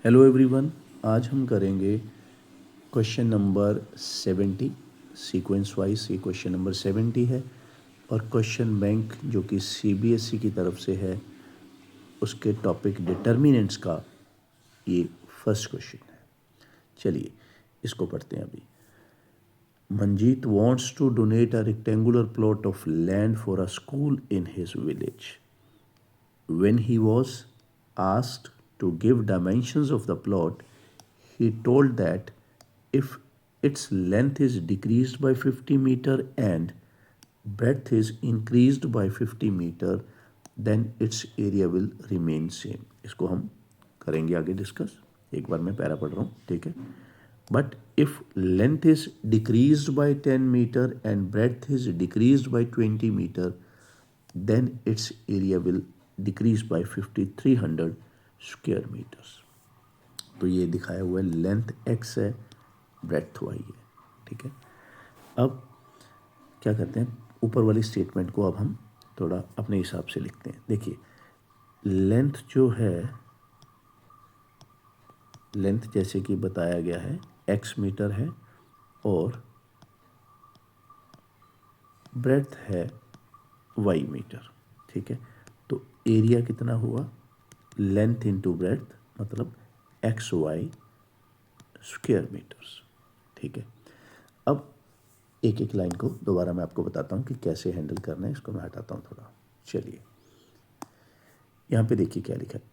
Hello everyone, आज हम करेंगे क्वेश्चन नंबर 70 सीक्वेंस वाइज। ये क्वेश्चन नंबर 70 है और क्वेश्चन बैंक जो कि सीबीएसई की तरफ से है उसके टॉपिक डिटर्मिनेंट्स का ये फर्स्ट क्वेश्चन है। चलिए इसको पढ़ते हैं अभी। Manjeet wants to donate a rectangular plot of land for a school in his village. When he was asked to give dimensions of the plot, he told that if its length is decreased by 50 meter and breadth is increased by 50 meter, then its area will remain same. इसको हम करेंगे आगे discuss. एक बार मैं para पढ़ रहा हूँ, ठीक है। But if length is decreased by 10 meter and breadth is decreased by 20 meter, then its area will decrease by 5300 square meters. तो ये दिखाया हुआ है, लेंथ x है, ब्रेड्थ y है, ठीक है। अब क्या करते हैं, ऊपर वाली स्टेटमेंट को अब हम थोड़ा अपने हिसाब से लिखते हैं। देखिए, लेंथ जो है, लेंथ जैसे कि बताया गया है x मीटर है और ब्रेड्थ है y मीटर, ठीक है। तो एरिया कितना हुआ, लेंथ इंटू ब्रेड्थ, मतलब एक्स वाई स्क्वायर मीटर्स, ठीक है। अब एक एक लाइन को दोबारा मैं आपको बताता हूँ कि कैसे हैंडल करना है। इसको मैं हटाता हूँ थोड़ा। चलिए, यहाँ पे देखिए क्या लिखा है,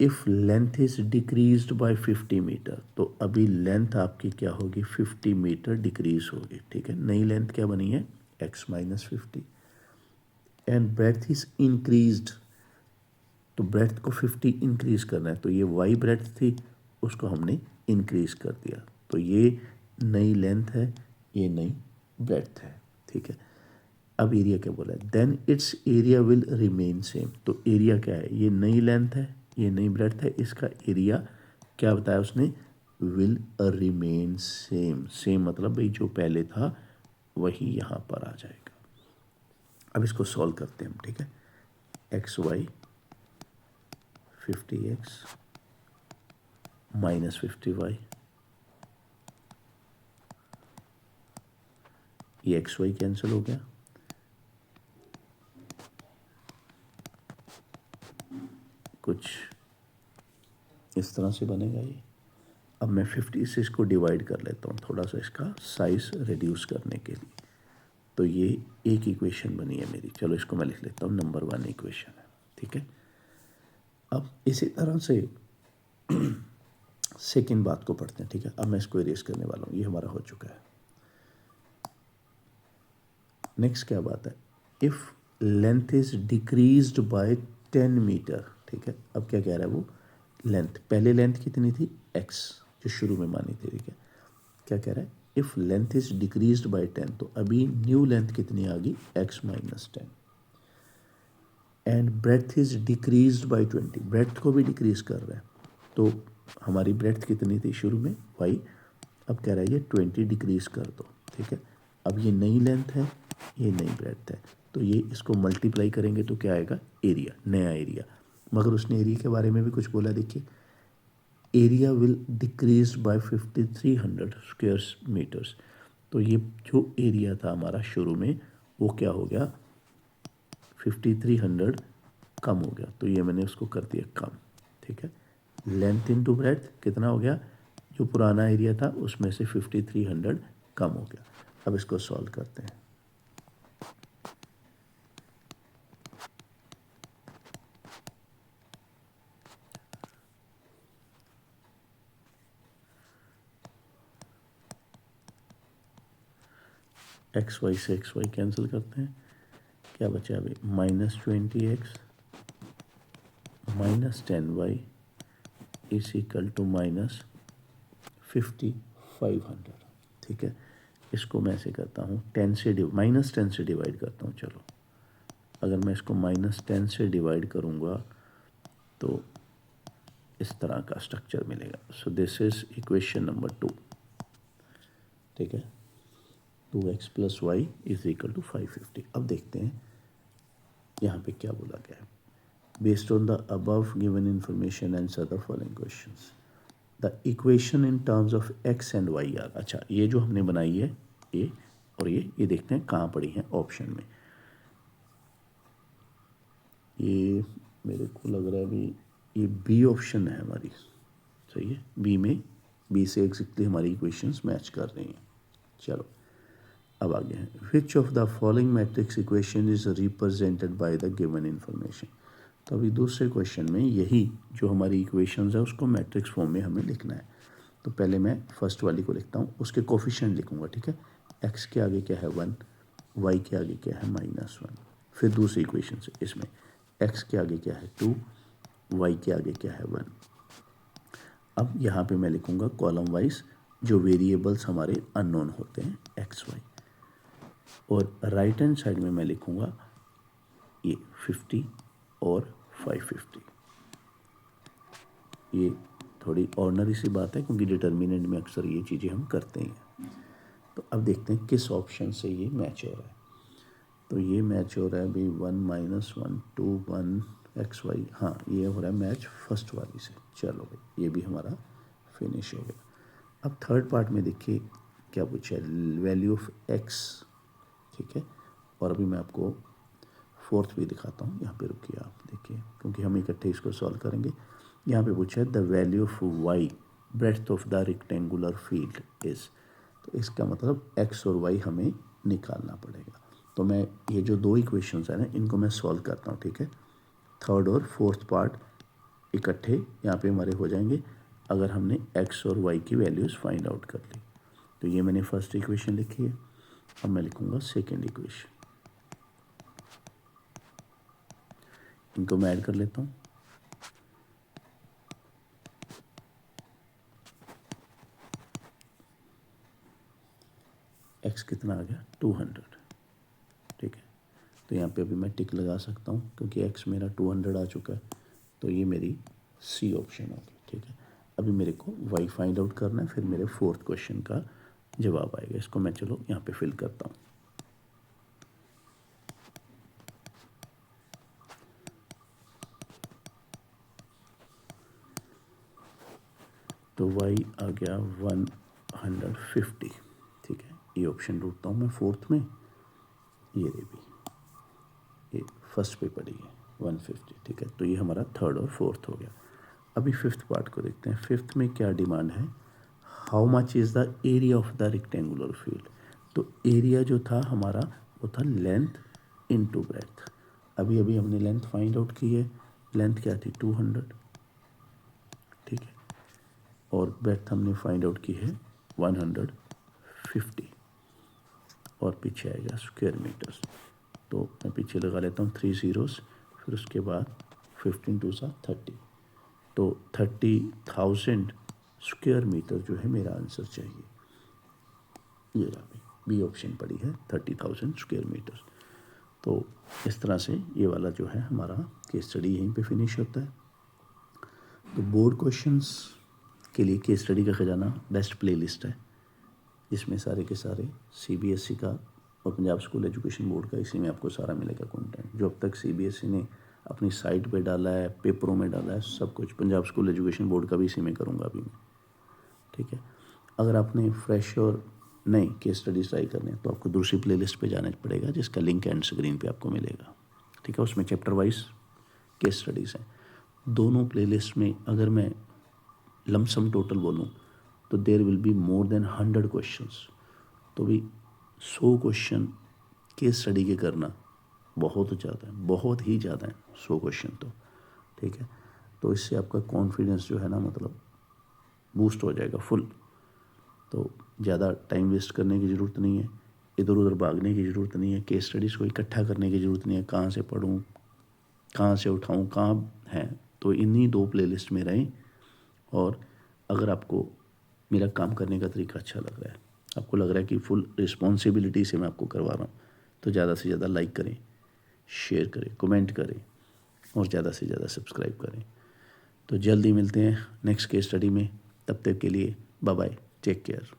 if length is decreased by 50 metre. तो अभी लेंथ आपकी क्या होगी, 50 मीटर डिक्रीज होगी, ठीक है। नई लेंथ क्या बनी है, x minus 50। And breadth is increased, तो ब्रेड्थ को 50 इंक्रीज करना है, तो ये वाई ब्रेड्थ थी, उसको हमने इंक्रीज कर दिया, तो ये नई लेंथ है, ये नई ब्रेड्थ है, ठीक है। अब एरिया क्या बोला है, then its area will remain same. तो एरिया क्या है, ये नई लेंथ है, ये नई ब्रेड्थ है, इसका एरिया क्या बताया उसने, विल रिमेन सेम। सेम मतलब भाई जो पहले था वही यहाँ पर आ जाएगा। अब इसको सॉल्व करते हैं हम, ठीक है। X Y 50x minus 50y, ये एक्स वाई कैंसिल हो गया, कुछ इस तरह से बनेगा ये। अब मैं 50 से इसको डिवाइड कर लेता हूँ थोड़ा सा इसका साइज रिड्यूस करने के लिए। तो ये एक इक्वेशन बनी है मेरी। चलो इसको मैं लिख लेता हूँ, नंबर 1 इक्वेशन है, ठीक है। अब इसी तरह से सेकेंड बात को पढ़ते हैं, ठीक है। अब मैं इसको इरेज करने वाला हूँ, ये हमारा हो चुका है। नेक्स्ट क्या बात है, if length is decreased by 10 metre, ठीक है। अब क्या कह रहा है वो, लेंथ, पहले लेंथ कितनी थी, x जो शुरू में मानी थी, ठीक है। क्या कह रहा है, if length is decreased by 10, तो अभी न्यू लेंथ कितनी आ गई, x minus 10। And breadth is decreased bye 20, breadth को भी डिक्रीज कर रहा है, तो हमारी ब्रेड्थ कितनी थी शुरू में, y, अब कह रहा है ये 20 डिक्रीज कर दो, ठीक है। अब ये नई लेंथ है, ये नई ब्रेड्थ है, तो ये इसको मल्टीप्लाई करेंगे तो क्या आएगा, एरिया, नया एरिया। मगर उसने एरिया के बारे में भी कुछ बोला, देखिए, area will decrease by 5300 square metres. तो ये जो एरिया था हमारा शुरू में, वो क्या हो गया, 5300 कम हो गया, तो ये मैंने उसको कर दिया कम, ठीक है। लेंथ इनटू ब्रेड्थ कितना हो गया, जो पुराना एरिया था उसमें से 5300 कम हो गया। अब इसको सॉल्व करते हैं। एक्स वाई से एक्स वाई कैंसिल करते हैं, क्या बचा अभी, minus 20x minus 10y is equal to minus 5500, ठीक है। इसको मैं ऐसे करता हूँ, माइनस 10 से डिवाइड करता हूँ। चलो, अगर मैं इसको माइनस 10 से डिवाइड करूँगा तो इस तरह का स्ट्रक्चर मिलेगा। So this is equation number 2, ठीक है। 2x plus Y is equal to 550। अब देखते हैं यहाँ पे क्या बोला गया है, based on the above given information answer the following questions. The equation in terms of X and Y are. अच्छा, ये जो हमने बनाई है ये और ये देखते हैं कहाँ पड़ी है ऑप्शन में। ये मेरे को लग रहा है अभी ये बी ऑप्शन है हमारी, सही है। बी में बी से एग्जैक्टली हमारी इक्वेशंस मैच कर रही हैं। चलो अब आगे हैं, which of the following matrix equation is represented by the given information. तो अभी दूसरे क्वेश्चन में यही जो हमारी इक्वेशंस है उसको मैट्रिक्स फॉर्म में हमें लिखना है। तो पहले मैं फर्स्ट वाली को लिखता हूँ, उसके कोफिशिएंट लिखूंगा, ठीक है। एक्स के आगे क्या है 1, वाई के आगे क्या है -1। फिर दूसरी इक्वेशन से इसमें एक्स के आगे क्या है 2, वाई के आगे क्या है 1। अब यहाँ पे मैं लिखूंगा कॉलम वाइज जो वेरिएबल्स हमारे अननोन होते हैं एक्स वाई, और राइट हैंड साइड में मैं लिखूंगा ये 50 और 550। ये थोड़ी ऑर्डनरी सी बात है क्योंकि डिटर्मिनेंट में अक्सर ये चीज़ें हम करते हैं। तो अब देखते हैं किस ऑप्शन से ये मैच हो रहा है। तो ये मैच हो रहा है अभी 1 -1 2 1 एक्स वाई, हाँ ये हो रहा है मैच फर्स्ट वाली से। चलो भाई ये भी हमारा फिनिश हो गया। अब थर्ड पार्ट में देखिए क्या पूछा है, वैल्यू ऑफ एक्स, ठीक है। और अभी मैं आपको फोर्थ भी दिखाता हूँ, यहाँ पे रुकिए आप देखिए क्योंकि हम इकट्ठे इसको सॉल्व करेंगे। यहाँ पे पूछा है the value of Y breadth of the rectangular field is. तो इसका मतलब एक्स और वाई हमें निकालना पड़ेगा। तो मैं ये जो दो इक्वेशंस हैं ना इनको मैं सॉल्व करता हूँ, ठीक है। थर्ड और फोर्थ पार्ट इकट्ठे यहाँ पे हमारे हो जाएंगे अगर हमने एक्स और वाई की वैल्यूज़ फाइंड आउट कर ली। तो ये मैंने फर्स्ट इक्वेशन लिखी है, अब मैं लिखूँगा सेकेंड इक्वेशन, इनको मैं ऐड कर लेता हूँ। एक्स कितना आ गया 200, ठीक है। तो यहाँ पे अभी मैं टिक लगा सकता हूँ क्योंकि एक्स मेरा 200 आ चुका है। तो ये मेरी सी ऑप्शन होगी, ठीक है। अभी मेरे को वाई फाइंड आउट करना है, फिर मेरे फोर्थ क्वेश्चन का जवाब आएगा। इसको मैं चलो यहाँ पे फिल करता हूँ। तो वाई आ गया 150, ठीक है। ये ऑप्शन ढूंढता हूँ मैं फोर्थ में, ये रे भी ये फर्स्ट पे पड़ी है 150, ठीक है। तो ये हमारा थर्ड और फोर्थ हो गया। अभी फिफ्थ पार्ट को देखते हैं। फिफ्थ में क्या डिमांड है, how much is the area of the rectangular field. तो एरिया जो था हमारा वो था लेंथ इनटू ब्रेड्थ। अभी अभी हमने लेंथ फाइंड आउट की है, लेंथ क्या थी 200, ठीक है। और ब्रेड्थ हमने फाइंड आउट की है 150 और पीछे आएगा स्क्वायर मीटर्स। तो मैं पीछे लगा लेता हूँ 3 zeros, फिर उसके बाद 15 2 30। तो 30,000 स्क्वायर मीटर जो है मेरा आंसर चाहिए। ये रहा भाई, बी ऑप्शन पड़ी है 30,000 स्क्वायर मीटर। तो इस तरह से ये वाला जो है हमारा केस स्टडी यहीं पे फिनिश होता है। तो बोर्ड क्वेश्चंस के लिए केस स्टडी का खजाना बेस्ट प्लेलिस्ट है, जिसमें सारे के सारे सीबीएसई का और पंजाब स्कूल एजुकेशन बोर्ड का, इसी में आपको सारा मिलेगा कंटेंट। जो अब तक सीबीएसई ने अपनी साइट पे डाला है, पेपरों में डाला है, सब कुछ पंजाब स्कूल एजुकेशन बोर्ड का भी इसी में करूँगा अभी मैं, ठीक है। अगर आपने फ्रेश और नई केस स्टडीज ट्राई करने हैं तो आपको दूसरी प्लेलिस्ट पे जाना पड़ेगा, जिसका लिंक एंड स्क्रीन पे आपको मिलेगा, ठीक है। उसमें चैप्टर वाइज केस स्टडीज़ हैं। दोनों प्लेलिस्ट में अगर मैं लमसम टोटल बोलूँ तो there will be more than 100 questions. तो भी 100 क्वेश्चन केस स्टडी के करना बहुत ज़्यादा है, बहुत ही ज़्यादा है 100 क्वेश्चन तो, ठीक है। तो इससे आपका कॉन्फिडेंस जो है ना मतलब बूस्ट हो जाएगा फुल। तो ज़्यादा टाइम वेस्ट करने की ज़रूरत नहीं है, इधर उधर भागने की ज़रूरत नहीं है, केस स्टडीज़ को इकट्ठा करने की ज़रूरत नहीं है, कहाँ से पढ़ूँ कहाँ से उठाऊँ कहाँ हैं। तो इन्हीं दो प्लेलिस्ट में रहें। और अगर आपको मेरा काम करने का तरीका अच्छा लग रहा है, आपको लग रहा है कि फुल रिस्पॉन्सिबिलिटी से मैं आपको करवा रहा हूँ, तो ज़्यादा से ज़्यादा लाइक करें, शेयर करें, कमेंट करें और ज़्यादा से ज़्यादा सब्सक्राइब करें। तो जल्दी मिलते हैं नेक्स्ट केस स्टडी में, तब तक के लिए बाय बाय, टेक केयर।